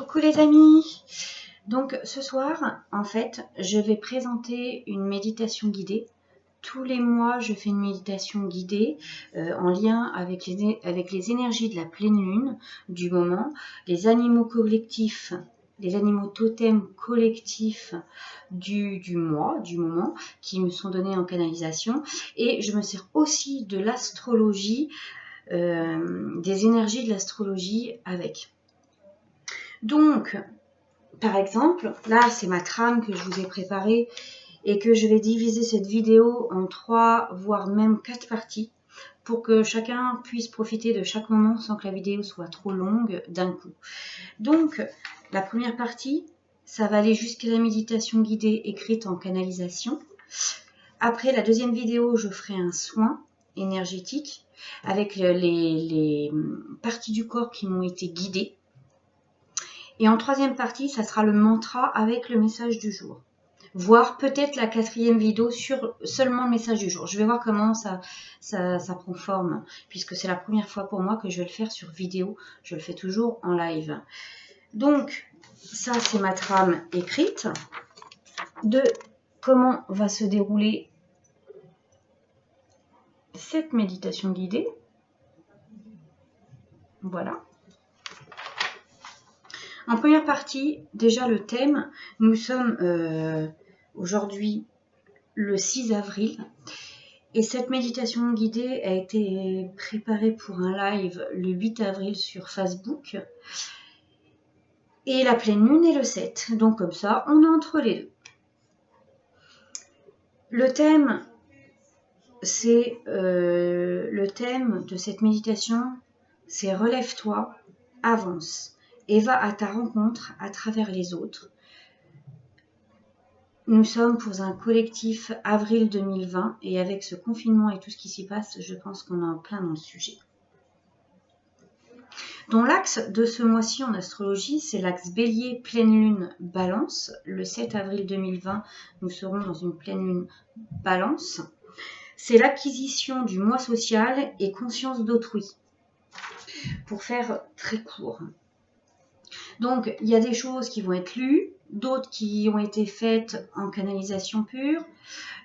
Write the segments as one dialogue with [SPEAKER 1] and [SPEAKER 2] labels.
[SPEAKER 1] Coucou les amis. Donc ce soir, en fait, je vais présenter une méditation guidée. Tous les mois, je fais une méditation guidée en lien avec les énergies de la pleine lune du moment, les animaux collectifs, les animaux totems collectifs du mois, du moment, qui me sont donnés en canalisation. Et je me sers aussi de l'astrologie, des énergies de l'astrologie avec. Donc, par exemple, là c'est ma trame que je vous ai préparée et que je vais diviser cette vidéo en 3 voire même 4 parties pour que chacun puisse profiter de chaque moment sans que la vidéo soit trop longue d'un coup. Donc, la première partie, ça va aller jusqu'à la méditation guidée écrite en canalisation. Après, la deuxième vidéo, je ferai un soin énergétique avec les parties du corps qui m'ont été guidées. Et en troisième partie, ça sera le mantra avec le message du jour. Voire peut-être la 4e vidéo sur seulement le message du jour. Je vais voir comment ça prend forme, puisque c'est la première fois pour moi que je vais le faire sur vidéo. Je le fais toujours en live. Donc, ça c'est ma trame écrite de comment va se dérouler cette méditation guidée. Voilà. En première partie, déjà le thème, nous sommes aujourd'hui le 6 avril et cette méditation guidée a été préparée pour un live le 8 avril sur Facebook et la pleine lune est le 7, donc comme ça on est entre les deux. Le thème, c'est le thème de cette méditation, c'est relève-toi, avance et va à ta rencontre à travers les autres. Nous sommes pour un collectif avril 2020 et avec ce confinement et tout ce qui s'y passe, je pense qu'on est en plein dans le sujet. Donc l'axe de ce mois-ci en astrologie, c'est l'axe bélier, pleine lune, balance. Le 7 avril 2020, nous serons dans une pleine lune balance. C'est l'acquisition du moi social et conscience d'autrui. Pour faire très court. Donc, il y a des choses qui vont être lues, d'autres qui ont été faites en canalisation pure.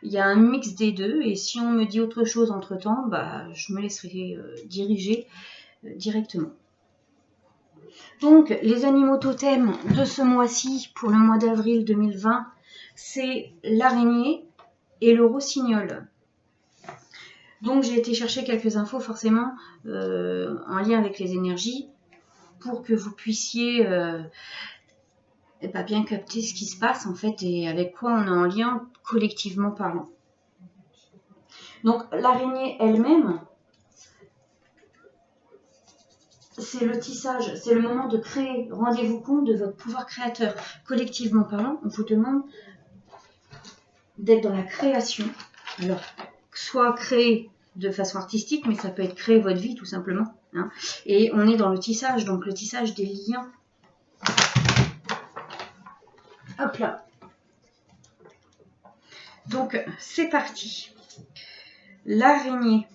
[SPEAKER 1] Il y a un mix des deux, et si on me dit autre chose entre-temps, je me laisserai diriger directement. Donc, les animaux totems de ce mois-ci, pour le mois d'avril 2020, c'est l'araignée et le rossignol. Donc, j'ai été chercher quelques infos, forcément, en lien avec les énergies, pour que vous puissiez bien capter ce qui se passe en fait et avec quoi on est en lien collectivement parlant. Donc l'araignée elle-même, c'est le tissage, c'est le moment de créer. Rendez-vous compte de votre pouvoir créateur. Collectivement parlant, on vous demande d'être dans la création. Alors, soit créer de façon artistique, mais ça peut être créer votre vie tout simplement. Hein. Et on est dans le tissage, donc le tissage des liens. Hop là. Donc, c'est parti. L'araignée.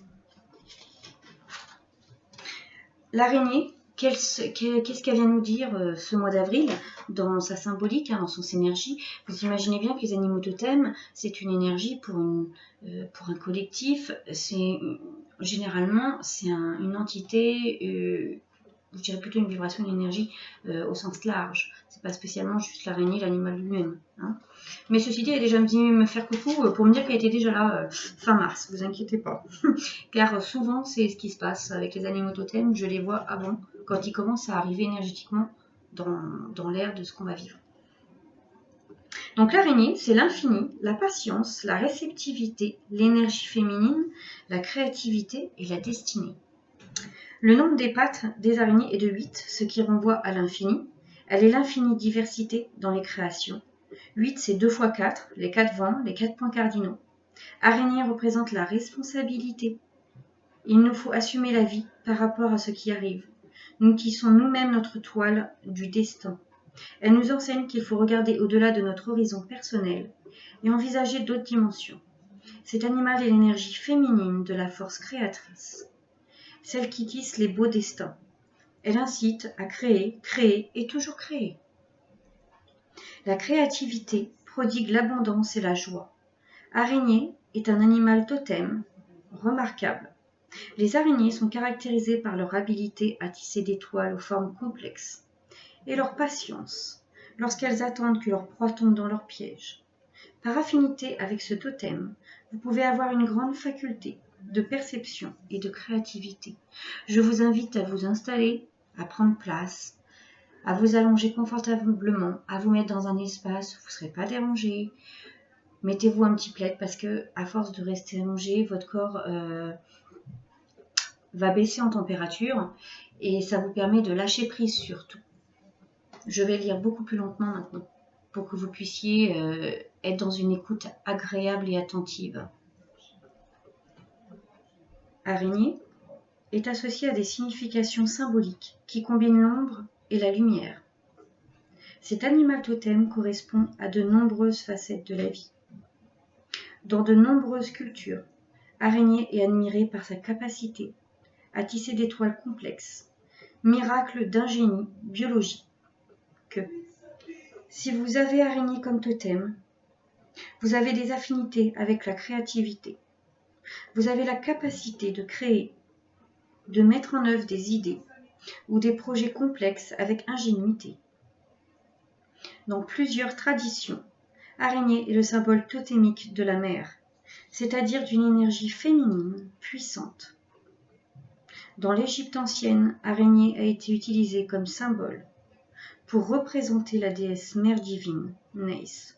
[SPEAKER 1] L'araignée, qu'est-ce qu'elle vient nous dire ce mois d'avril dans sa symbolique, dans son énergie? Vous imaginez bien que les animaux totems, c'est une énergie pour un collectif. Généralement, c'est une entité, je dirais plutôt une vibration d'énergie au sens large. C'est pas spécialement juste l'araignée, l'animal lui-même. Hein. Mais ceci dit, elle est déjà venue me faire coucou pour me dire qu'elle était déjà là fin mars, vous inquiétez pas. Car souvent, c'est ce qui se passe avec les animaux totems, je les vois avant, quand ils commencent à arriver énergétiquement dans l'air de ce qu'on va vivre. Donc l'araignée, c'est l'infini, la patience, la réceptivité, l'énergie féminine, la créativité et la destinée. Le nombre des pattes des araignées est de 8, ce qui renvoie à l'infini. Elle est l'infinie diversité dans les créations. 8, c'est 2 x 4, les 4 vents, les 4 points cardinaux. Araignée représente la responsabilité. Il nous faut assumer la vie par rapport à ce qui arrive. Nous tissons nous-mêmes notre toile du destin. Elle nous enseigne qu'il faut regarder au-delà de notre horizon personnel et envisager d'autres dimensions. Cet animal est l'énergie féminine de la force créatrice, celle qui tisse les beaux destins. Elle incite à créer, créer et toujours créer. La créativité prodigue l'abondance et la joie. Araignée est un animal totem remarquable. Les araignées sont caractérisées par leur habileté à tisser des toiles aux formes complexes et leur patience lorsqu'elles attendent que leur proie tombe dans leur piège. Par affinité avec ce totem, vous pouvez avoir une grande faculté de perception et de créativité. Je vous invite à vous installer, à prendre place, à vous allonger confortablement, à vous mettre dans un espace où vous ne serez pas dérangé. Mettez-vous un petit plaid parce que, à force de rester allongé, votre corps va baisser en température et ça vous permet de lâcher prise surtout. Je vais lire beaucoup plus lentement maintenant pour que vous puissiez être dans une écoute agréable et attentive. Araignée est associée à des significations symboliques qui combinent l'ombre et la lumière. Cet animal totem correspond à de nombreuses facettes de la vie. Dans de nombreuses cultures, Araignée est admirée par sa capacité à tisser des toiles complexes, miracle d'ingénie biologique. Si vous avez Araignée comme totem, vous avez des affinités avec la créativité. Vous avez la capacité de créer, de mettre en œuvre des idées ou des projets complexes avec ingénuité. Dans plusieurs traditions, Araignée est le symbole totémique de la mer, c'est-à-dire d'une énergie féminine puissante. Dans l'Égypte ancienne, Araignée a été utilisée comme symbole pour représenter la déesse mère divine, Neis.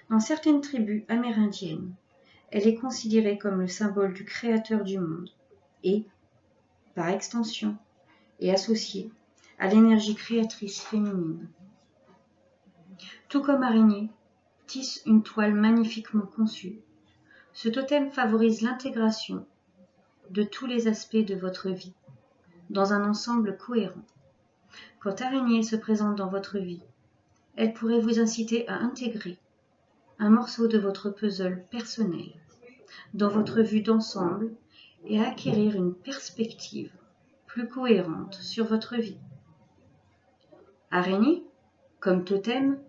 [SPEAKER 1] Dans certaines tribus amérindiennes, elle est considérée comme le symbole du créateur du monde et, par extension, est associée à l'énergie créatrice féminine. Tout comme Araignée tisse une toile magnifiquement conçue, ce totem favorise l'intégration de tous les aspects de votre vie dans un ensemble cohérent. Quand Araignée se présente dans votre vie, elle pourrait vous inciter à intégrer un morceau de votre puzzle personnel dans votre vue d'ensemble et à acquérir une perspective plus cohérente sur votre vie. Araignée, comme totem,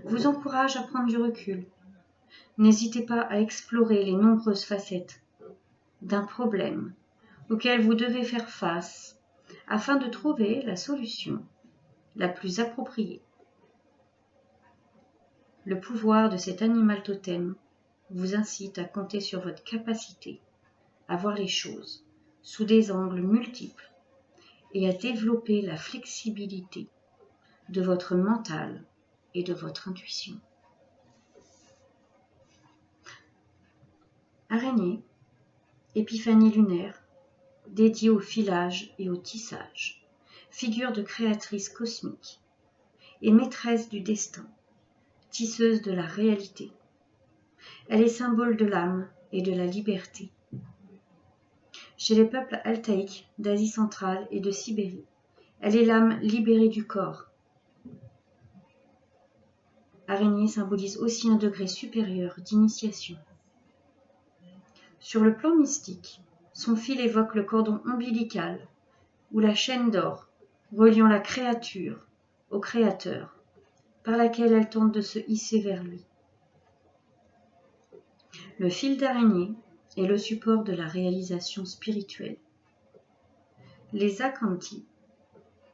[SPEAKER 1] vous encourage à prendre du recul. N'hésitez pas à explorer les nombreuses facettes d'un problème auquel vous devez faire face afin de trouver la solution la plus appropriée. Le pouvoir de cet animal totem vous incite à compter sur votre capacité à voir les choses sous des angles multiples et à développer la flexibilité de votre mental et de votre intuition. Araignée, épiphanie lunaire, dédiée au filage et au tissage, figure de créatrice cosmique et maîtresse du destin, tisseuse de la réalité. Elle est symbole de l'âme et de la liberté. Chez les peuples altaïques d'Asie centrale et de Sibérie, elle est l'âme libérée du corps. Araignée symbolise aussi un degré supérieur d'initiation. Sur le plan mystique, son fil évoque le cordon ombilical ou la chaîne d'or reliant la créature au créateur, par laquelle elle tente de se hisser vers lui. Le fil d'araignée est le support de la réalisation spirituelle. Les Akanti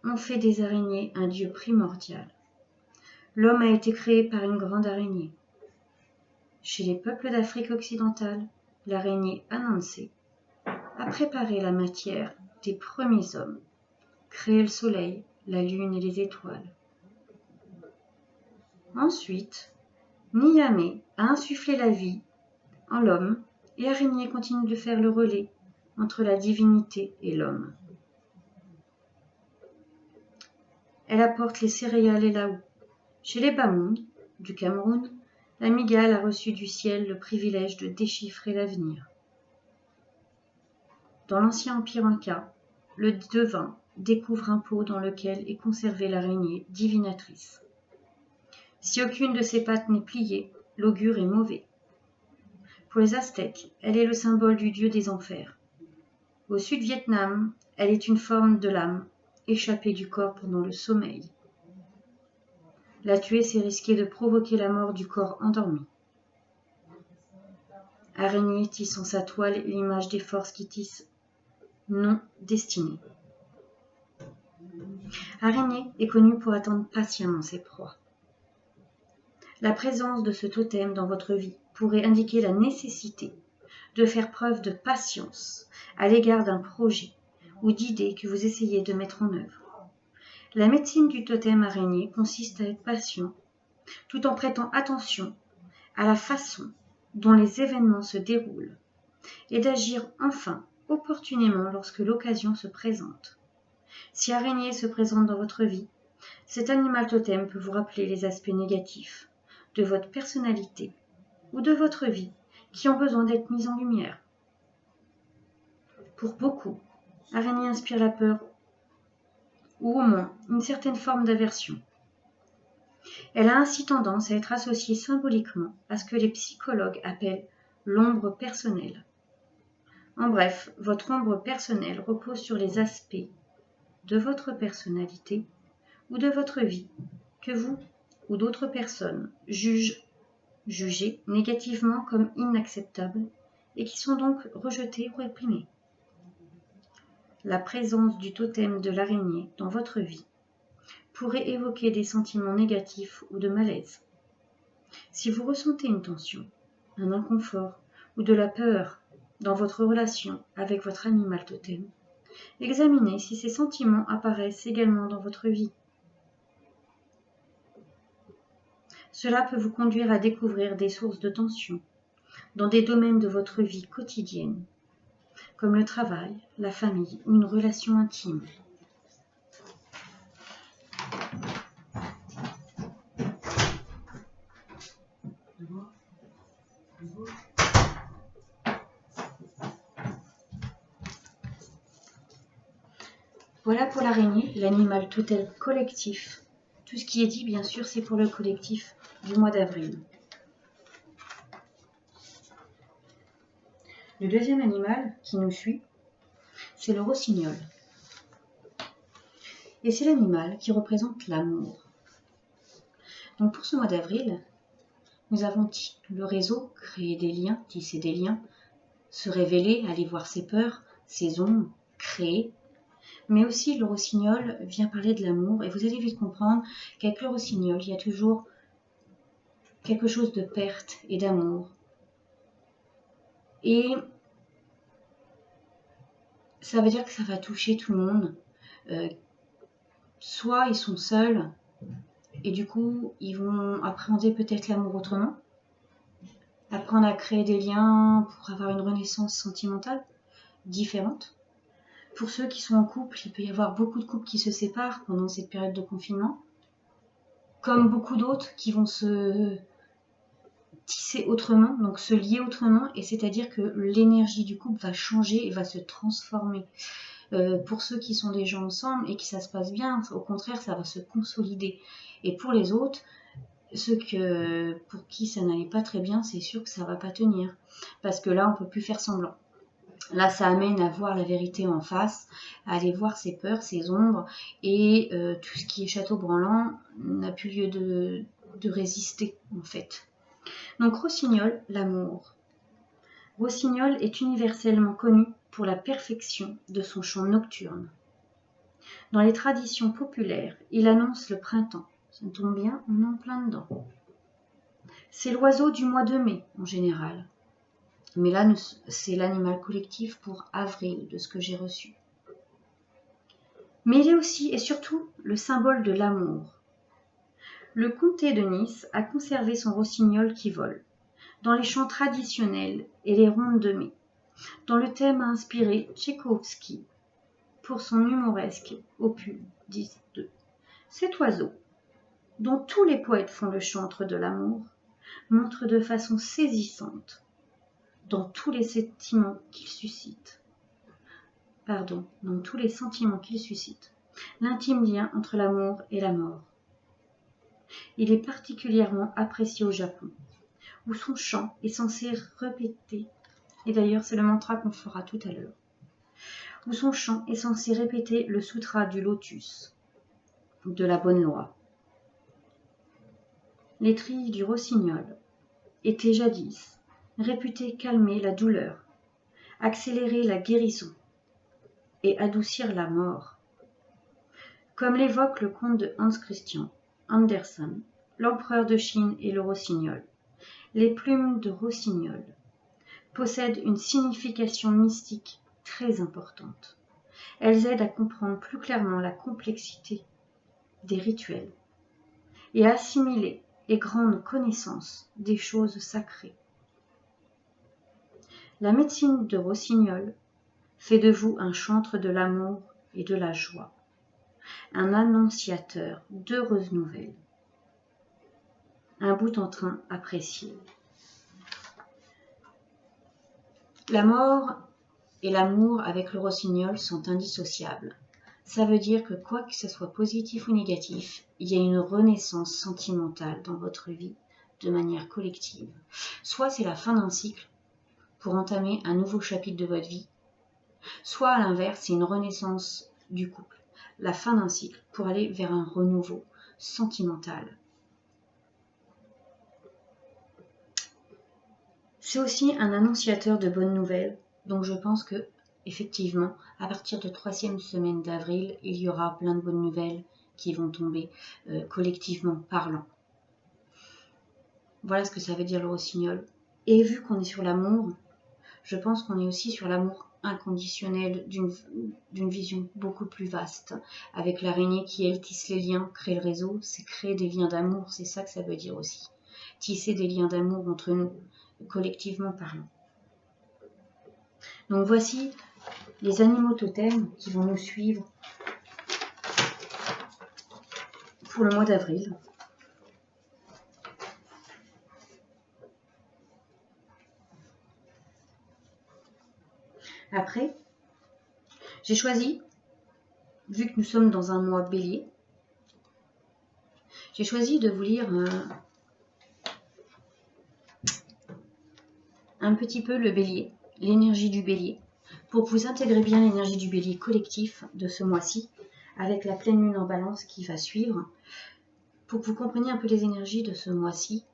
[SPEAKER 1] ont fait des araignées un dieu primordial. L'homme a été créé par une grande araignée. Chez les peuples d'Afrique occidentale, l'araignée Anansi a préparé la matière des premiers hommes, créé le soleil, la lune et les étoiles. Ensuite, Niamey a insufflé la vie en l'homme et Araignée continue de faire le relais entre la divinité et l'homme. Elle apporte les céréales et la houe. Chez les Bamoun du Cameroun, la mygale a reçu du ciel le privilège de déchiffrer l'avenir. Dans l'ancien empire inca, le devin découvre un pot dans lequel est conservée l'araignée divinatrice. Si aucune de ses pattes n'est pliée, l'augure est mauvais. Pour les Aztèques, elle est le symbole du dieu des enfers. Au Sud-Vietnam, Elle est une forme de l'âme, échappée du corps pendant le sommeil. La tuer, c'est risquer de provoquer la mort du corps endormi. Araignée tisse en sa toile l'image des forces qui tissent non destinées. Araignée est connue pour attendre patiemment ses proies. La présence de ce totem dans votre vie pourrait indiquer la nécessité de faire preuve de patience à l'égard d'un projet ou d'idée que vous essayez de mettre en œuvre. La médecine du totem araignée consiste à être patient tout en prêtant attention à la façon dont les événements se déroulent et d'agir enfin opportunément lorsque l'occasion se présente. Si araignée se présente dans votre vie, cet animal totem peut vous rappeler les aspects négatifs de votre personnalité ou de votre vie qui ont besoin d'être mis en lumière. Pour beaucoup, araignée inspire la peur ou au moins une certaine forme d'aversion. Elle a ainsi tendance à être associée symboliquement à ce que les psychologues appellent l'ombre personnelle. En bref, votre ombre personnelle repose sur les aspects de votre personnalité ou de votre vie que vous ou d'autres personnes jugez négativement comme inacceptables et qui sont donc rejetés ou réprimés. La présence du totem de l'araignée dans votre vie pourrait évoquer des sentiments négatifs ou de malaise. Si vous ressentez une tension, un inconfort ou de la peur dans votre relation avec votre animal totem, examinez si ces sentiments apparaissent également dans votre vie. Cela peut vous conduire à découvrir des sources de tension dans des domaines de votre vie quotidienne, comme le travail, la famille ou une relation intime. Voilà pour l'araignée, l'animal totem collectif. Tout ce qui est dit, bien sûr, c'est pour le collectif du mois d'avril. Le deuxième animal qui nous suit, c'est le rossignol. Et c'est l'animal qui représente l'amour. Donc pour ce mois d'avril, nous avons le réseau, créer des liens, tisser des liens, se révéler, aller voir ses peurs, ses ombres, créer. Mais aussi le rossignol vient parler de l'amour et vous allez vite comprendre qu'avec le rossignol, il y a toujours quelque chose de perte et d'amour. Et ça veut dire que ça va toucher tout le monde. Soit ils sont seuls et du coup ils vont appréhender peut-être l'amour autrement, apprendre à créer des liens pour avoir une renaissance sentimentale différente. Pour ceux qui sont en couple, il peut y avoir beaucoup de couples qui se séparent pendant cette période de confinement, comme beaucoup d'autres qui vont se tisser autrement, donc se lier autrement, et c'est-à-dire que l'énergie du couple va changer et va se transformer. Pour ceux qui sont déjà ensemble et que ça se passe bien, au contraire, ça va se consolider. Et pour les autres, ceux pour qui ça n'allait pas très bien, c'est sûr que ça va pas tenir, parce que là, on peut plus faire semblant. Là, ça amène à voir la vérité en face, à aller voir ses peurs, ses ombres, et tout ce qui est château branlant n'a plus lieu de résister, en fait. Donc, rossignol, l'amour. Rossignol est universellement connu pour la perfection de son chant nocturne. Dans les traditions populaires, il annonce le printemps. Ça tombe bien, on est en plein dedans. C'est l'oiseau du mois de mai, en général. Mais là, c'est l'animal collectif pour avril, de ce que j'ai reçu. Mais il est aussi et surtout le symbole de l'amour. Le comté de Nice a conservé son rossignol qui vole, dans les chants traditionnels et les rondes de mai, dont le thème a inspiré Tchaïkovski pour son humoresque opus 10-2. Cet oiseau, dont tous les poètes font le chantre de l'amour, montre de façon saisissante dans tous les sentiments qu'il suscite, l'intime lien entre l'amour et la mort. Il est particulièrement apprécié au Japon, où son chant est censé répéter, et d'ailleurs c'est le mantra qu'on fera tout à l'heure. où son chant est censé répéter le sutra du lotus, de la bonne loi. Les trilles du rossignol étaient jadis réputées calmer la douleur, accélérer la guérison et adoucir la mort. Comme l'évoque le conte de Hans Christian Andersen, l'empereur de Chine et le rossignol, les plumes de rossignol possèdent une signification mystique très importante. Elles aident à comprendre plus clairement la complexité des rituels et à assimiler les grandes connaissances des choses sacrées. La médecine de rossignol fait de vous un chantre de l'amour et de la joie, un annonciateur d'heureuses nouvelles, un bout en train apprécié. La mort et l'amour avec le rossignol sont indissociables. Ça veut dire que quoi que ce soit positif ou négatif, il y a une renaissance sentimentale dans votre vie de manière collective. Soit c'est la fin d'un cycle pour entamer un nouveau chapitre de votre vie, soit à l'inverse, c'est une renaissance du couple, la fin d'un cycle pour aller vers un renouveau sentimental. C'est aussi un annonciateur de bonnes nouvelles, donc je pense que effectivement, à partir de 3e semaine d'avril, il y aura plein de bonnes nouvelles qui vont tomber collectivement parlant. Voilà ce que ça veut dire le rossignol. Et vu qu'on est sur l'amour, je pense qu'on est aussi sur l'amour inconditionnel d'une vision beaucoup plus vaste, avec l'araignée qui, elle, tisse les liens, crée le réseau, c'est créer des liens d'amour, c'est ça que ça veut dire aussi. Tisser des liens d'amour entre nous, collectivement parlant. Donc voici les animaux totems qui vont nous suivre pour le mois d'avril. Après, j'ai choisi, vu que nous sommes dans un mois bélier, j'ai choisi de vous lire un petit peu le bélier, l'énergie du bélier, pour que vous intégrez bien l'énergie du bélier collectif de ce mois-ci, avec la pleine lune en balance qui va suivre, pour que vous compreniez un peu les énergies de ce mois-ci,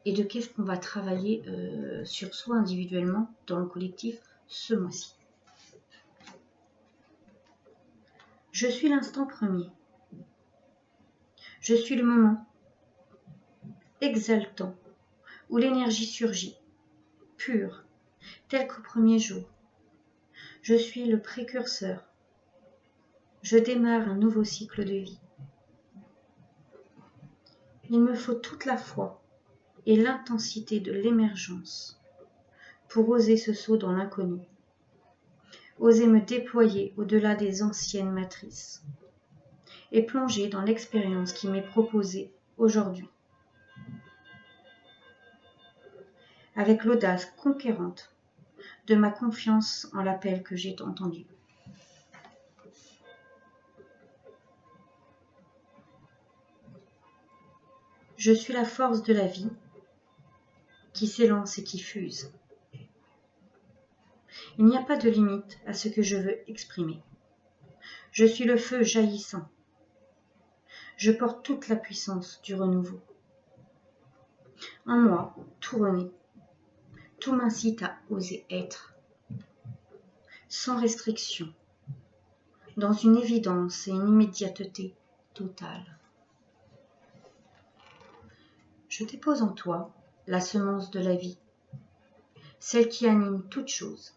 [SPEAKER 1] et de qu'est-ce qu'on va travailler sur soi individuellement dans le collectif ce mois-ci. Je suis l'instant premier. Je suis le moment exaltant où l'énergie surgit, pure, tel qu'au premier jour. Je suis le précurseur. Je démarre un nouveau cycle de vie. Il me faut toute la foi et l'intensité de l'émergence pour oser ce saut dans l'inconnu, oser me déployer au-delà des anciennes matrices et plonger dans l'expérience qui m'est proposée aujourd'hui, avec l'audace conquérante de ma confiance en l'appel que j'ai entendu. Je suis la force de la vie qui s'élance et qui fuse. Il n'y a pas de limite à ce que je veux exprimer. Je suis le feu jaillissant. Je porte toute la puissance du renouveau. En moi, tout renaît. Tout m'incite à oser être, sans restriction, dans une évidence et une immédiateté totale. Je dépose en toi la semence de la vie, celle qui anime toute chose.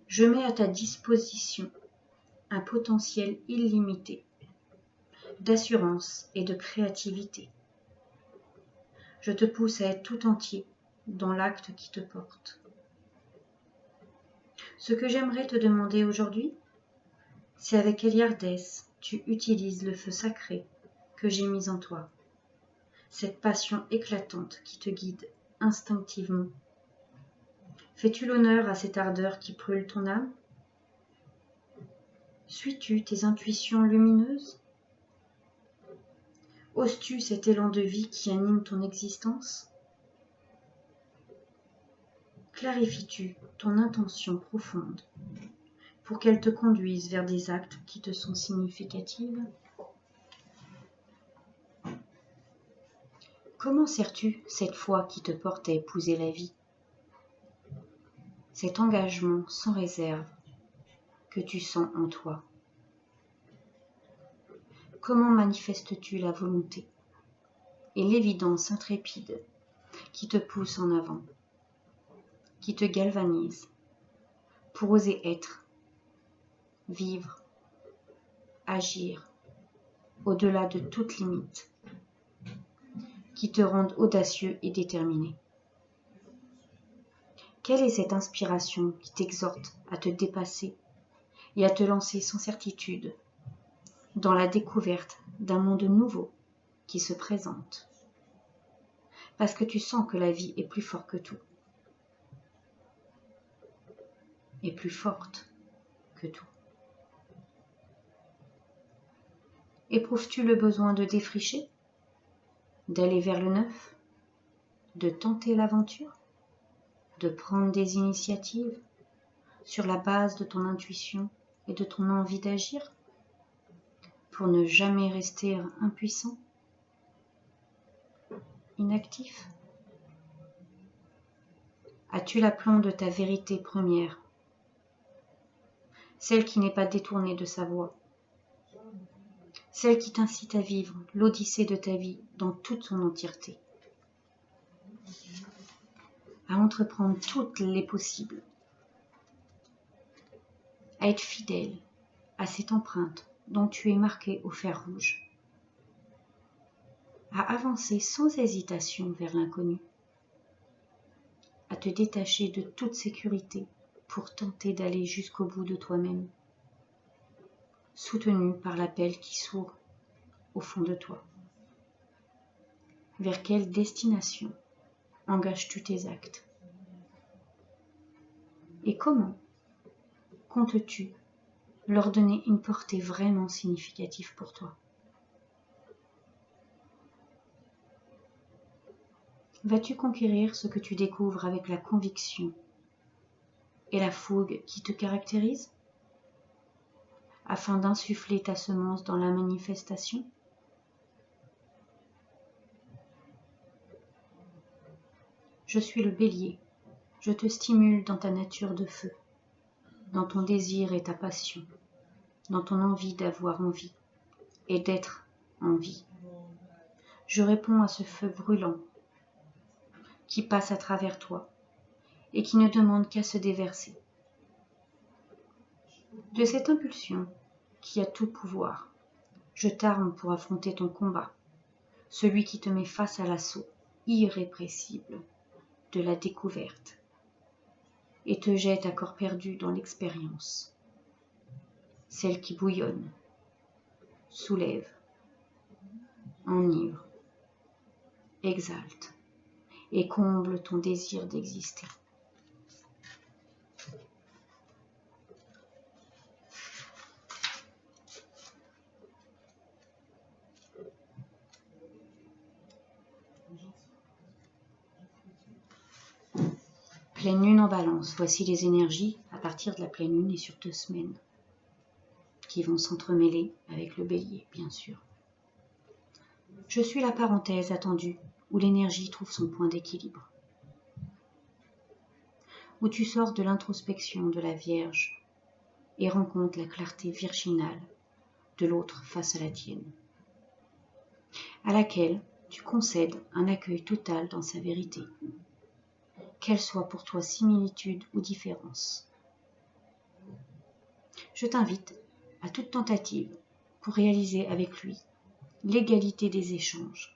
[SPEAKER 1] Je mets à ta disposition un potentiel illimité d'assurance et de créativité. Je te pousse à être tout entier dans l'acte qui te porte. Ce que j'aimerais te demander aujourd'hui, c'est avec quelle hardiesse tu utilises le feu sacré que j'ai mis en toi, cette passion éclatante qui te guide instinctivement. Fais-tu l'honneur à cette ardeur qui brûle ton âme? Suis-tu tes intuitions lumineuses? Oses-tu cet élan de vie qui anime ton existence? clarifies-tu ton intention profonde pour qu'elle te conduise vers des actes qui te sont significatifs? Comment sers-tu cette foi qui te porte à épouser la vie? Cet engagement sans réserve que tu sens en toi. Comment manifestes-tu la volonté et l'évidence intrépide qui te pousse en avant, qui te galvanise pour oser être, vivre, agir au-delà de toute limite, qui te rendent audacieux et déterminé? Quelle est cette inspiration qui t'exhorte à te dépasser et à te lancer sans certitude dans la découverte d'un monde nouveau qui se présente? Parce que tu sens que la vie est plus forte que tout, et plus forte que tout. Éprouves-tu le besoin de défricher, d'aller vers le neuf, de tenter l'aventure, de prendre des initiatives sur la base de ton intuition et de ton envie d'agir, pour ne jamais rester impuissant, inactif? As-tu l'aplomb de ta vérité première, celle qui n'est pas détournée de sa voix, celle qui t'incite à vivre l'odyssée de ta vie dans toute son entièreté, à entreprendre toutes les possibles, à être fidèle à cette empreinte dont tu es marqué au fer rouge, à avancer sans hésitation vers l'inconnu, à te détacher de toute sécurité pour tenter d'aller jusqu'au bout de toi-même, soutenu par l'appel qui sourd au fond de toi. Vers quelle destination engages-tu tes actes? Et comment comptes-tu leur donner une portée vraiment significative pour toi? Vas-tu conquérir ce que tu découvres avec la conviction et la fougue qui te caractérisent, afin d'insuffler ta semence dans la manifestation? Je suis le bélier, je te stimule dans ta nature de feu, dans ton désir et ta passion, dans ton envie d'avoir envie et d'être en vie. Je réponds à ce feu brûlant qui passe à travers toi et qui ne demande qu'à se déverser. De cette impulsion qui a tout pouvoir, je t'arme pour affronter ton combat, celui qui te met face à l'assaut irrépressible de la découverte et te jette à corps perdu dans l'expérience, celle qui bouillonne, soulève, enivre, exalte et comble ton désir d'exister. Pleine lune en balance, voici les énergies à partir de la pleine lune et sur 2 semaines, qui vont s'entremêler avec le bélier, bien sûr. Je suis la parenthèse attendue où l'énergie trouve son point d'équilibre, où tu sors de l'introspection de la Vierge et rencontres la clarté virginale de l'autre face à la tienne, à laquelle tu concèdes un accueil total dans sa vérité, qu'elle soit pour toi similitude ou différence. Je t'invite à toute tentative pour réaliser avec lui l'égalité des échanges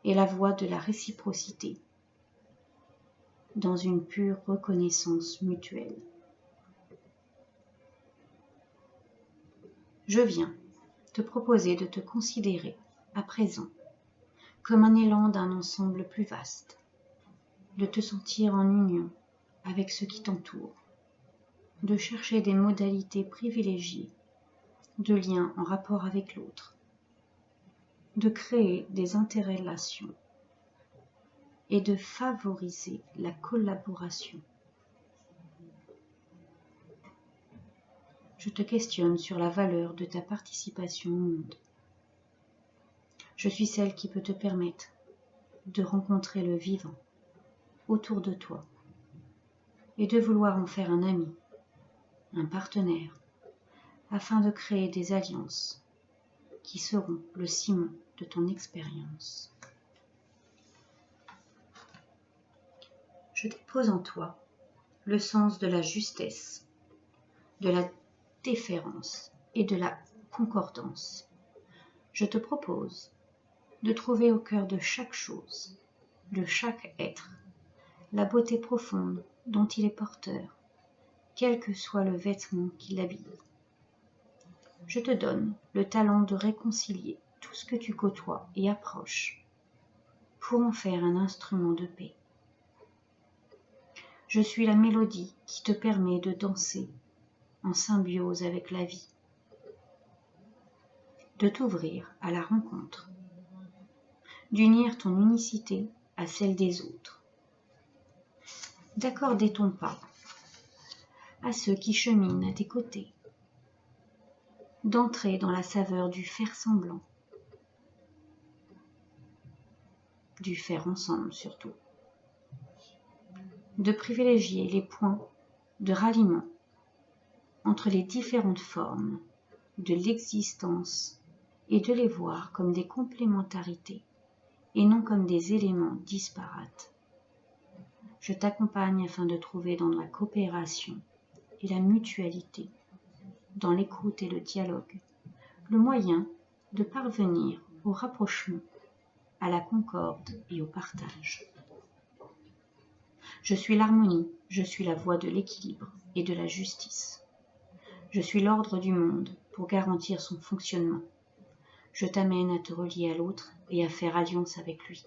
[SPEAKER 1] et la voie de la réciprocité dans une pure reconnaissance mutuelle. Je viens te proposer de te considérer à présent comme un élan d'un ensemble plus vaste, de te sentir en union avec ce qui t'entoure, de chercher des modalités privilégiées de lien en rapport avec l'autre, de créer des interrelations et de favoriser la collaboration. Je te questionne sur la valeur de ta participation au monde. Je suis celle qui peut te permettre de rencontrer le vivant autour de toi et de vouloir en faire un ami, un partenaire, afin de créer des alliances qui seront le ciment de ton expérience. Je dépose en toi le sens de la justesse, de la déférence et de la concordance. Je te propose de trouver au cœur de chaque chose, de chaque être, la beauté profonde dont il est porteur, quel que soit le vêtement qui l'habille. Je te donne le talent de réconcilier tout ce que tu côtoies et approches pour en faire un instrument de paix. Je suis la mélodie qui te permet de danser en symbiose avec la vie, de t'ouvrir à la rencontre, d'unir ton unicité à celle des autres, d'accorder ton pas à ceux qui cheminent à tes côtés, d'entrer dans la saveur du faire semblant, du faire ensemble surtout, de privilégier les points de ralliement entre les différentes formes de l'existence et de les voir comme des complémentarités et non comme des éléments disparates. Je t'accompagne afin de trouver dans la coopération et la mutualité, dans l'écoute et le dialogue, le moyen de parvenir au rapprochement, à la concorde et au partage. Je suis l'harmonie, je suis la voie de l'équilibre et de la justice. Je suis l'ordre du monde pour garantir son fonctionnement. Je t'amène à te relier à l'autre et à faire alliance avec lui.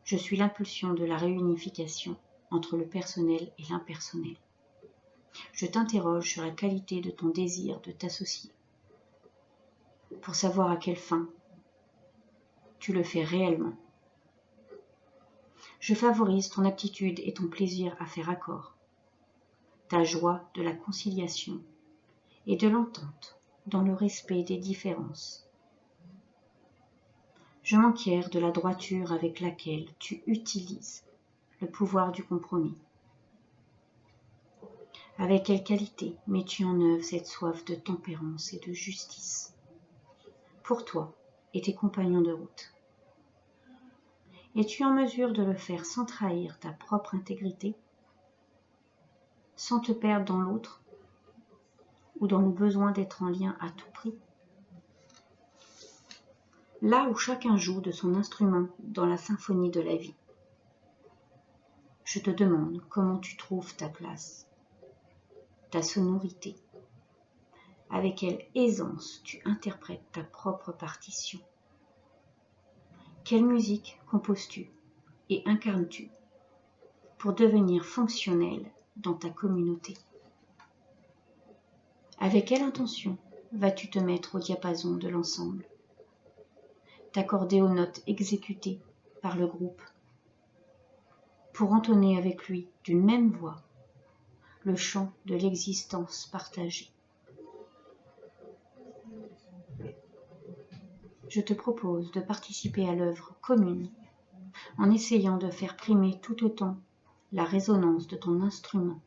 [SPEAKER 1] Je suis l'impulsion de la réunification entre le personnel et l'impersonnel. Je t'interroge sur la qualité de ton désir de t'associer, pour savoir à quelle fin tu le fais réellement. Je favorise ton aptitude et ton plaisir à faire accord, ta joie de la conciliation et de l'entente dans le respect des différences. Je m'enquière de la droiture avec laquelle tu utilises le pouvoir du compromis. Avec quelle qualité mets-tu en œuvre cette soif de tempérance et de justice pour toi et tes compagnons de route? Es-tu en mesure de le faire sans trahir ta propre intégrité, sans te perdre dans l'autre ou dans le besoin d'être en lien à tout prix? Là où chacun joue de son instrument dans la symphonie de la vie, je te demande comment tu trouves ta place, ta sonorité, avec quelle aisance tu interprètes ta propre partition. Quelle musique composes-tu et incarnes-tu pour devenir fonctionnel dans ta communauté? Avec quelle intention vas-tu te mettre au diapason de l'ensemble, t'accorder aux notes exécutées par le groupe, pour entonner avec lui d'une même voix le chant de l'existence partagée? Je te propose de participer à l'œuvre commune en essayant de faire primer tout autant la résonance de ton instrument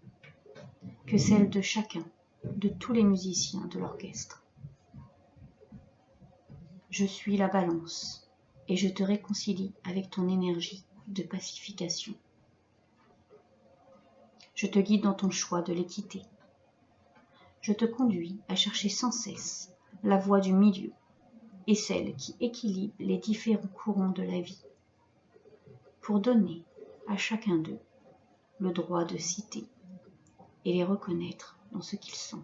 [SPEAKER 1] que celle de chacun, de tous les musiciens de l'orchestre. Je suis la balance et je te réconcilie avec ton énergie de pacification. Je te guide dans ton choix de l'équité. Je te conduis à chercher sans cesse la voie du milieu et celle qui équilibre les différents courants de la vie, pour donner à chacun d'eux le droit de citer et les reconnaître dans ce qu'ils sont.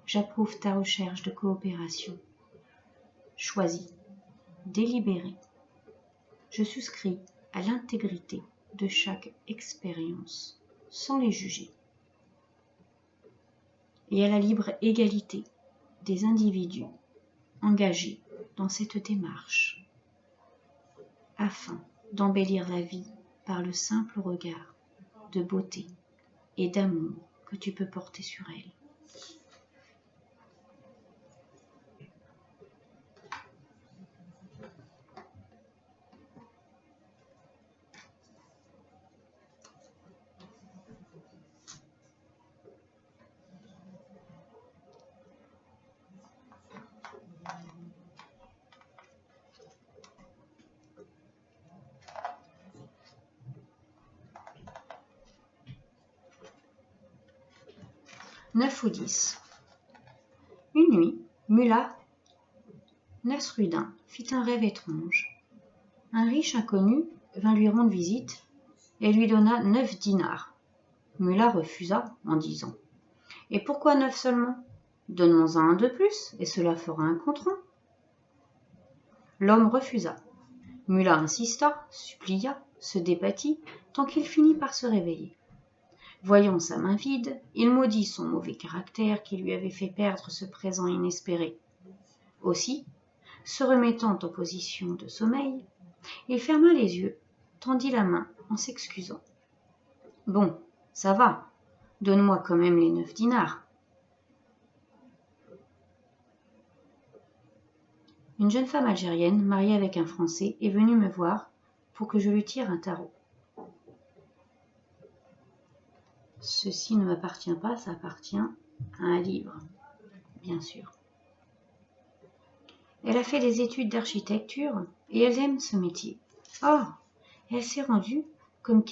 [SPEAKER 1] J'approuve ta recherche de coopération, choisie, délibérée. Je souscris à l'intégrité de chaque expérience, sans les juger, et à la libre égalité des individus engagés dans cette démarche. afin d'embellir la vie par le simple regard de beauté et d'amour que tu peux porter sur elle. Neuf ou 10. Une nuit, Mullah Nasruddin fit un rêve étrange. Un riche inconnu vint lui rendre visite et lui donna 9 dinars. Mullah refusa en disant « Et pourquoi 9 seulement? Donne-moi un de plus et cela fera un compte rond. » L'homme refusa. Mullah insista, supplia, se débattit tant qu'il finit par se réveiller. Voyant sa main vide, il maudit son mauvais caractère qui lui avait fait perdre ce présent inespéré. Aussi, se remettant en position de sommeil, il ferma les yeux, tendit la main en s'excusant. « Bon, ça va, donne-moi quand même les 9 dinars. » Une jeune femme algérienne, mariée avec un Français, est venue me voir pour que je lui tire un tarot. Ceci ne m'appartient pas, ça appartient à un livre, bien sûr. Elle a fait des études d'architecture et elle aime ce métier. Or, elle s'est rendue compte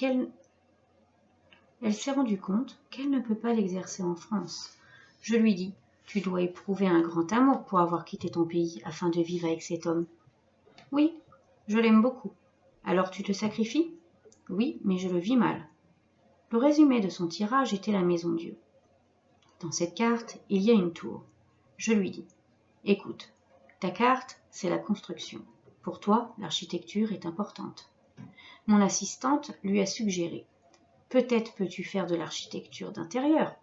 [SPEAKER 1] qu'elle ne peut pas l'exercer en France. Je lui dis, tu dois éprouver un grand amour pour avoir quitté ton pays afin de vivre avec cet homme. Oui, je l'aime beaucoup. Alors tu te sacrifies? Oui, mais je le vis mal. Le résumé de son tirage était la maison Dieu. Dans cette carte, il y a une tour. Je lui dis, écoute, ta carte, c'est la construction. Pour toi, l'architecture est importante. Mon assistante lui a suggéré, peut-être peux-tu faire de l'architecture d'intérieur.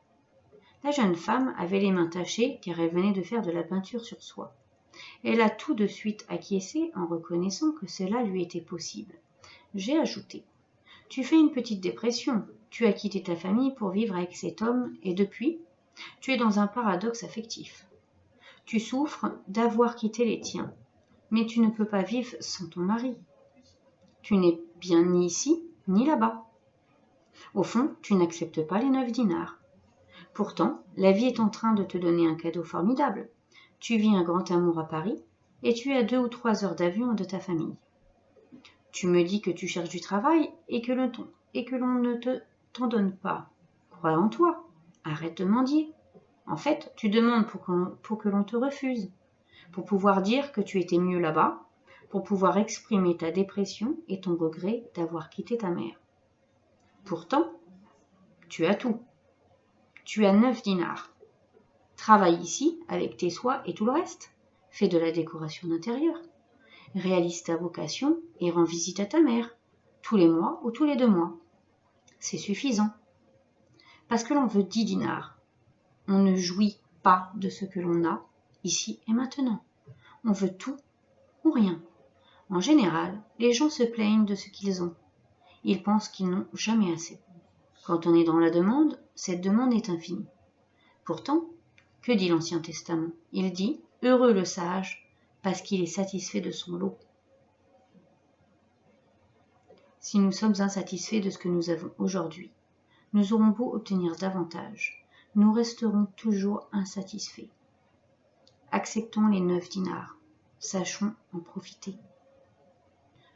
[SPEAKER 1] La jeune femme avait les mains tachées car elle venait de faire de la peinture sur soie. Elle a tout de suite acquiescé en reconnaissant que cela lui était possible. J'ai ajouté, tu fais une petite dépression, tu as quitté ta famille pour vivre avec cet homme et depuis, tu es dans un paradoxe affectif. Tu souffres d'avoir quitté les tiens, mais tu ne peux pas vivre sans ton mari. Tu n'es bien ni ici, ni là-bas. Au fond, tu n'acceptes pas les 9 dinars. Pourtant, la vie est en train de te donner un cadeau formidable. Tu vis un grand amour à Paris et tu es à 2 ou 3 heures d'avion de ta famille. Tu me dis que tu cherches du travail et que l'on ne t'en donne pas. Crois en toi. Arrête de mendier. En fait, tu demandes pour que l'on te refuse, pour pouvoir dire que tu étais mieux là-bas, pour pouvoir exprimer ta dépression et ton regret d'avoir quitté ta mère. Pourtant, tu as tout. Tu as 9 dinars. Travaille ici avec tes soies et tout le reste. Fais de la décoration d'intérieur. Réalise ta vocation et rends visite à ta mère, tous les mois ou tous les 2 mois. C'est suffisant. Parce que l'on veut 10 dinars. On ne jouit pas de ce que l'on a, ici et maintenant. On veut tout ou rien. En général, les gens se plaignent de ce qu'ils ont. Ils pensent qu'ils n'ont jamais assez. Quand on est dans la demande, cette demande est infinie. Pourtant, que dit l'Ancien Testament? Il dit « Heureux le sage, parce qu'il est satisfait de son lot. » Si nous sommes insatisfaits de ce que nous avons aujourd'hui, nous aurons beau obtenir davantage, nous resterons toujours insatisfaits. Acceptons les 9 dinars, sachons en profiter.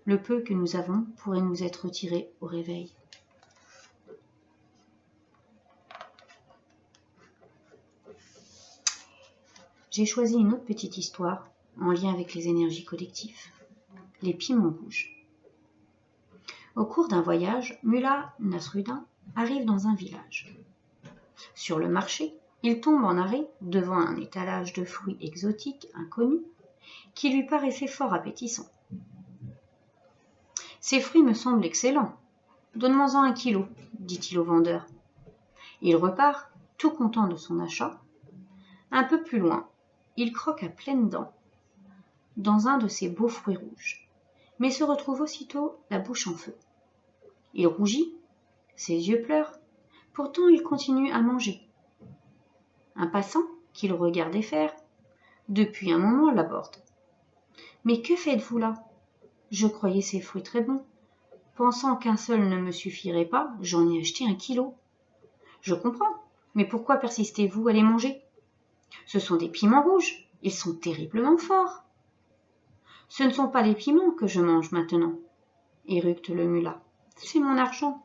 [SPEAKER 1] Le peu que nous avons pourrait nous être retiré au réveil. J'ai choisi une autre petite histoire en lien avec les énergies collectives, les piments rouges. Au cours d'un voyage, Mullah Nasruddin arrive dans un village. Sur le marché, il tombe en arrêt devant un étalage de fruits exotiques inconnus qui lui paraissait fort appétissant. « Ces fruits me semblent excellents. Donne-moi-en 1 kilo, dit-il au vendeur. Il repart, tout content de son achat. Un peu plus loin, il croque à pleines dents dans un de ces beaux fruits rouges. mais se retrouve aussitôt la bouche en feu. Il rougit, ses yeux pleurent, pourtant il continue à manger. Un passant, qui le regardait faire, depuis un moment l'aborde. « Mais que faites-vous là ? Je croyais ces fruits très bons. Pensant qu'un seul ne me suffirait pas, j'en ai acheté 1 kilo. Je comprends, mais pourquoi persistez-vous à les manger ? Ce sont des piments rouges, ils sont terriblement forts. Ce ne sont pas les piments que je mange maintenant, éructe le mulat. C'est mon argent.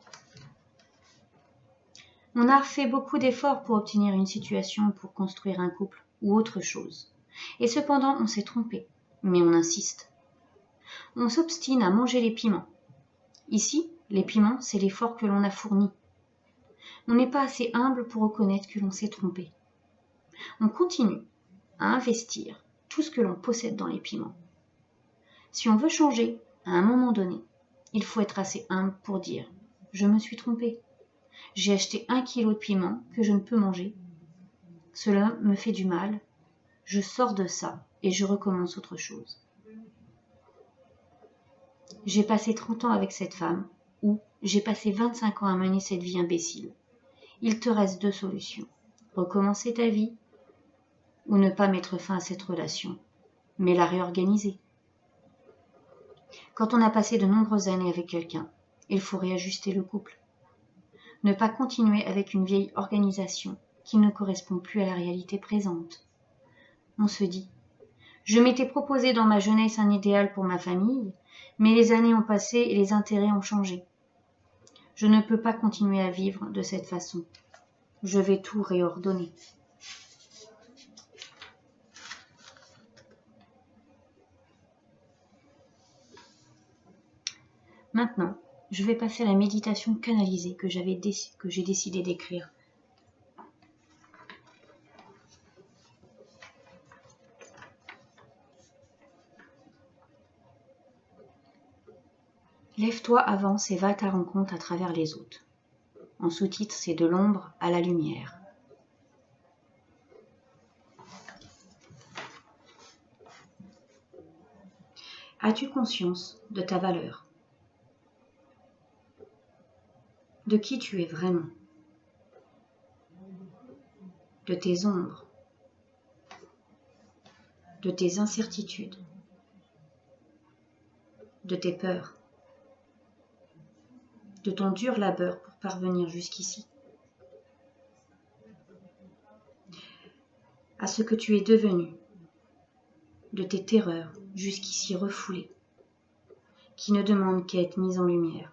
[SPEAKER 1] On a fait beaucoup d'efforts pour obtenir une situation, pour construire un couple ou autre chose. Et cependant, on s'est trompé, mais on insiste. On s'obstine à manger les piments. Ici, les piments, c'est l'effort que l'on a fourni. On n'est pas assez humble pour reconnaître que l'on s'est trompé. On continue à investir tout ce que l'on possède dans les piments. Si on veut changer, à un moment donné, il faut être assez humble pour dire « Je me suis trompé. J'ai acheté 1 kilo de piments que je ne peux manger. Cela me fait du mal. Je sors de ça et je recommence autre chose. J'ai passé 30 ans avec cette femme ou j'ai passé 25 ans à mener cette vie imbécile. Il te reste 2 solutions. Recommencer ta vie ou ne pas mettre fin à cette relation, mais la réorganiser. Quand on a passé de nombreuses années avec quelqu'un, il faut réajuster le couple. Ne pas continuer avec une vieille organisation qui ne correspond plus à la réalité présente. On se dit, je m'étais proposé dans ma jeunesse un idéal pour ma famille, mais les années ont passé et les intérêts ont changé. Je ne peux pas continuer à vivre de cette façon. Je vais tout réordonner. Maintenant, je vais passer à la méditation canalisée que j'ai décidé d'écrire. Lève-toi, avance et va à ta rencontre à travers les hôtes. En sous-titre, c'est de l'ombre à la lumière. As-tu conscience de ta valeur ? De qui tu es vraiment ? De tes ombres ? De tes incertitudes ? De tes peurs ? De ton dur labeur pour parvenir jusqu'ici ? À ce que tu es devenu, de tes terreurs jusqu'ici refoulées, qui ne demandent qu'à être mises en lumière,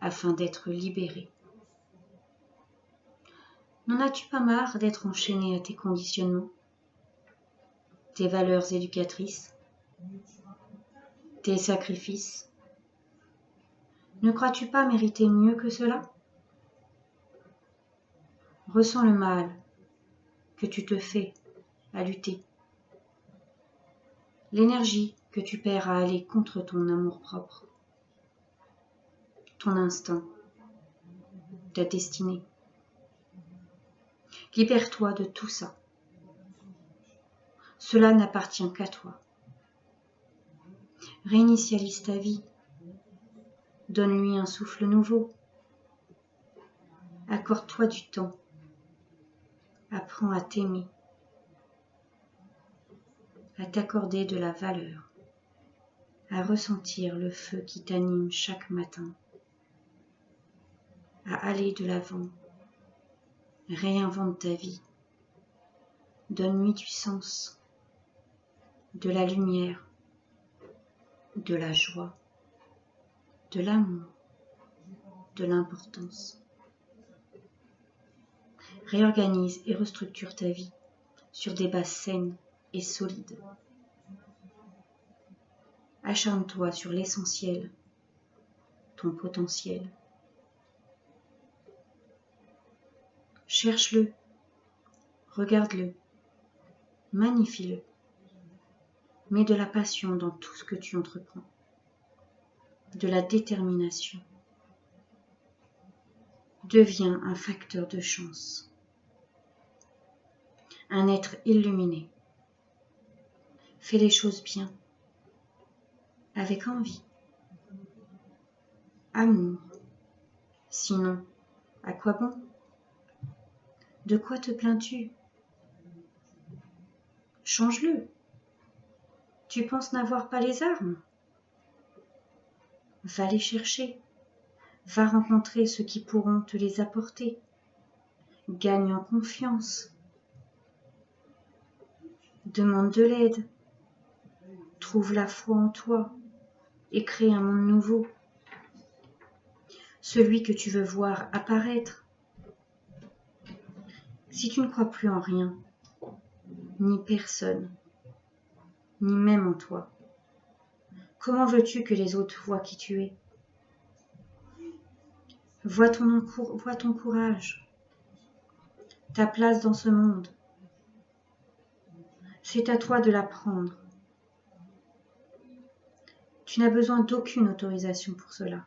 [SPEAKER 1] afin d'être libérées. N'en as-tu pas marre d'être enchaîné à tes conditionnements, tes valeurs éducatrices, tes sacrifices ? Ne crois-tu pas mériter mieux que cela ? Ressens le mal que tu te fais à lutter, l'énergie que tu perds à aller contre ton amour-propre, ton instinct, ta destinée. Libère-toi de tout ça. Cela n'appartient qu'à toi. Réinitialise ta vie. Donne-lui un souffle nouveau. Accorde-toi du temps. Apprends à t'aimer, à t'accorder de la valeur, à ressentir le feu qui t'anime chaque matin, à aller de l'avant. Réinvente ta vie. Donne-lui du sens, de la lumière, de la joie, de l'amour, de l'importance. Réorganise et restructure ta vie sur des bases saines et solides. Acharne-toi sur l'essentiel, ton potentiel. Cherche-le, regarde-le, magnifie-le. Mets de la passion dans tout ce que tu entreprends, de la détermination. Deviens un facteur de chance, un être illuminé. Fais les choses bien. avec envie, amour. Sinon, à quoi bon? De quoi te plains-tu? Change-le. Tu penses n'avoir pas les armes? Va les chercher. Va rencontrer ceux qui pourront te les apporter. Gagne en confiance. Demande de l'aide. Trouve la foi en toi et crée un monde nouveau. Celui que tu veux voir apparaître. Si tu ne crois plus en rien, ni personne, ni même en toi, comment veux-tu que les autres voient qui tu es? Vois ton courage, ta place dans ce monde. C'est à toi de l'apprendre. Tu n'as besoin d'aucune autorisation pour cela.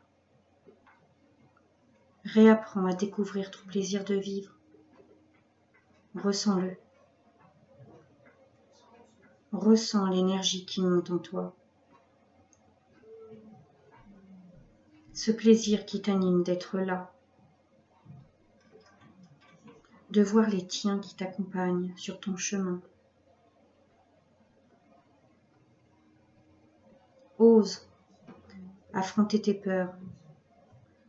[SPEAKER 1] Réapprends à découvrir ton plaisir de vivre. Ressens-le. Ressens l'énergie qui monte en toi. Ce plaisir qui t'anime d'être là. De voir les tiens qui t'accompagnent sur ton chemin. Ose affronter tes peurs.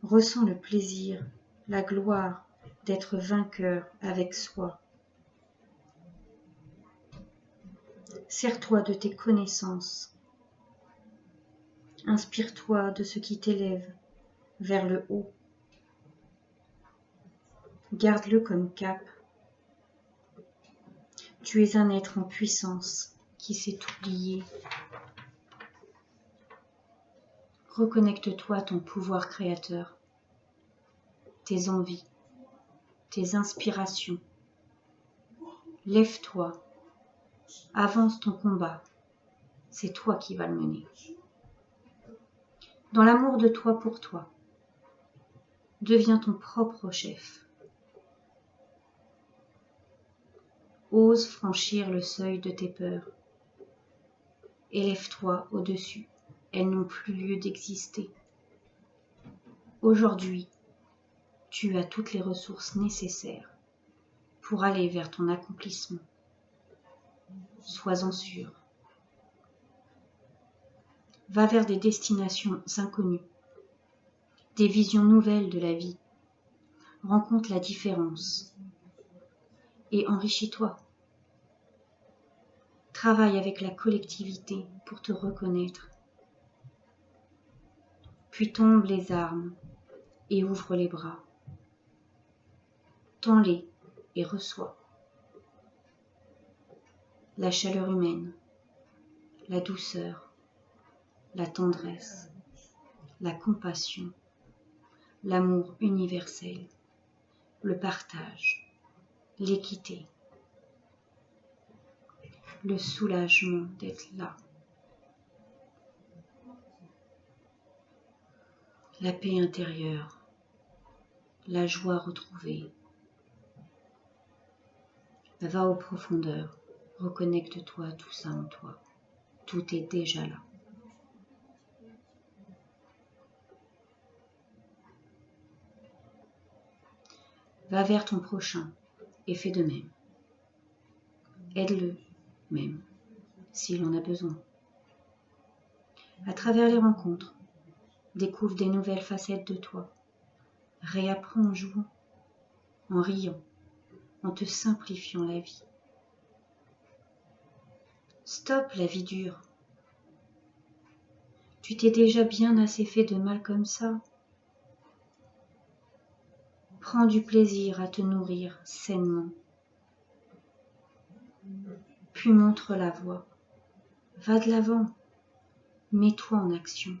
[SPEAKER 1] Ressens le plaisir, la gloire d'être vainqueur avec soi. Sers-toi de tes connaissances. Inspire-toi de ce qui t'élève vers le haut. Garde-le comme cap. Tu es un être en puissance qui sait oublier. Reconnecte-toi à ton pouvoir créateur, tes envies, tes inspirations. Lève-toi, avance ton combat, c'est toi qui vas le mener. Dans l'amour de toi pour toi, deviens ton propre chef. Ose franchir le seuil de tes peurs. Élève-toi au-dessus, elles n'ont plus lieu d'exister. Aujourd'hui, tu as toutes les ressources nécessaires pour aller vers ton accomplissement. Sois-en sûr. Va vers des destinations inconnues, des visions nouvelles de la vie. Rencontre la différence et enrichis-toi. Travaille avec la collectivité pour te reconnaître. Puis tombe les armes et ouvre les bras. Tends-les et reçois. La chaleur humaine, la douceur, la tendresse, la compassion, l'amour universel, le partage, l'équité, le soulagement d'être là, la paix intérieure, la joie retrouvée. Va aux profondeurs, reconnecte-toi à tout ça en toi, tout est déjà là. Va vers ton prochain et fais de même. Aide-le même, s'il en a besoin. À travers les rencontres, découvre des nouvelles facettes de toi. Réapprends en jouant, en riant, en te simplifiant la vie. Stop la vie dure. Tu t'es déjà bien assez fait de mal comme ça. Prends du plaisir à te nourrir sainement. Puis montre la voie. Va de l'avant. Mets-toi en action.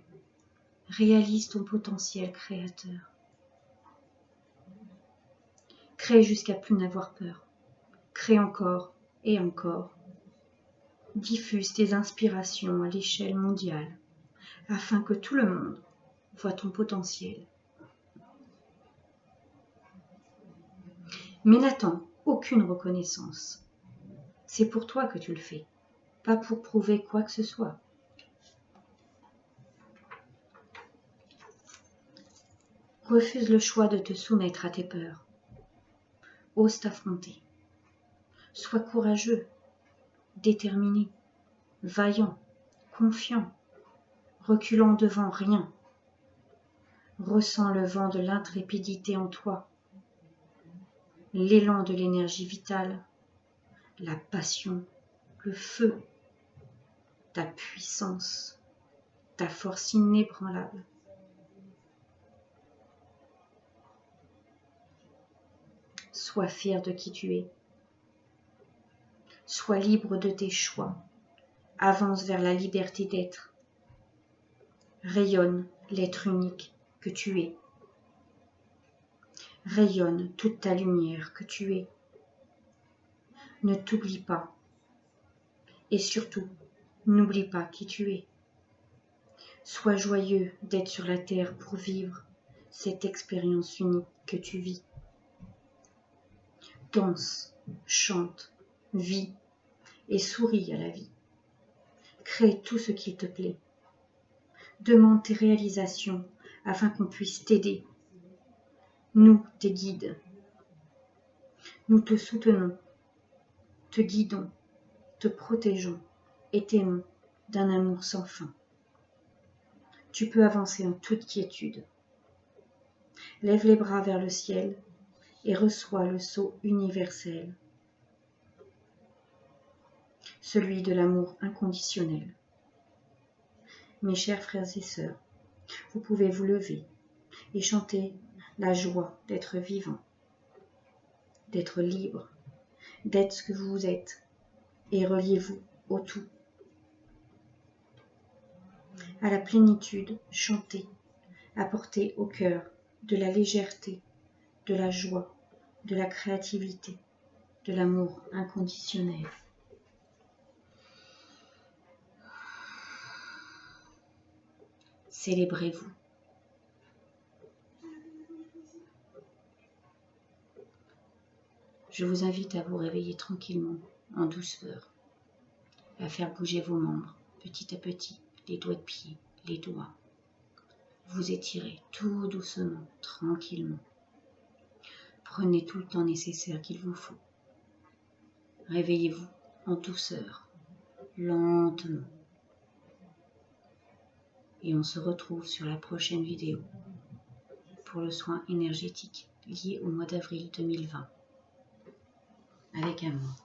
[SPEAKER 1] Réalise ton potentiel créateur. Crée jusqu'à plus n'avoir peur. Crée encore et encore. Diffuse tes inspirations à l'échelle mondiale afin que tout le monde voit ton potentiel. Mais n'attends aucune reconnaissance. C'est pour toi que tu le fais, pas pour prouver quoi que ce soit. Refuse le choix de te soumettre à tes peurs. Ose t'affronter. Sois courageux, déterminé, vaillant, confiant, reculant devant rien. Ressens le vent de l'intrépidité en toi, l'élan de l'énergie vitale, la passion, le feu, ta puissance, ta force inébranlable. Sois fier de qui tu es. Sois libre de tes choix. Avance vers la liberté d'être. Rayonne l'être unique que tu es. Rayonne toute ta lumière que tu es. Ne t'oublie pas. Et surtout, n'oublie pas qui tu es. Sois joyeux d'être sur la terre pour vivre cette expérience unique que tu vis. Danse, chante, vis et souris à la vie. Crée tout ce qui te plaît. Demande tes réalisations afin qu'on puisse t'aider. Nous, tes guides. Nous te soutenons, te guidons, te protégeons et t'aimons d'un amour sans fin. Tu peux avancer en toute quiétude. Lève les bras vers le ciel et reçois le sceau universel, celui de l'amour inconditionnel. Mes chers frères et sœurs, vous pouvez vous lever et chanter la joie d'être vivant, d'être libre, d'être ce que vous êtes, et reliez-vous au tout. À la plénitude, chantez, apportez au cœur de la légèreté, de la joie, de la créativité, de l'amour inconditionnel. Célébrez-vous. Je vous invite à vous réveiller tranquillement, en douceur, à faire bouger vos membres petit à petit, les doigts de pied, les doigts. Vous étirez tout doucement, tranquillement. Prenez tout le temps nécessaire qu'il vous faut. Réveillez-vous en douceur, lentement. Et on se retrouve sur la prochaine vidéo pour le soin énergétique lié au mois d'avril 2020. Avec amour.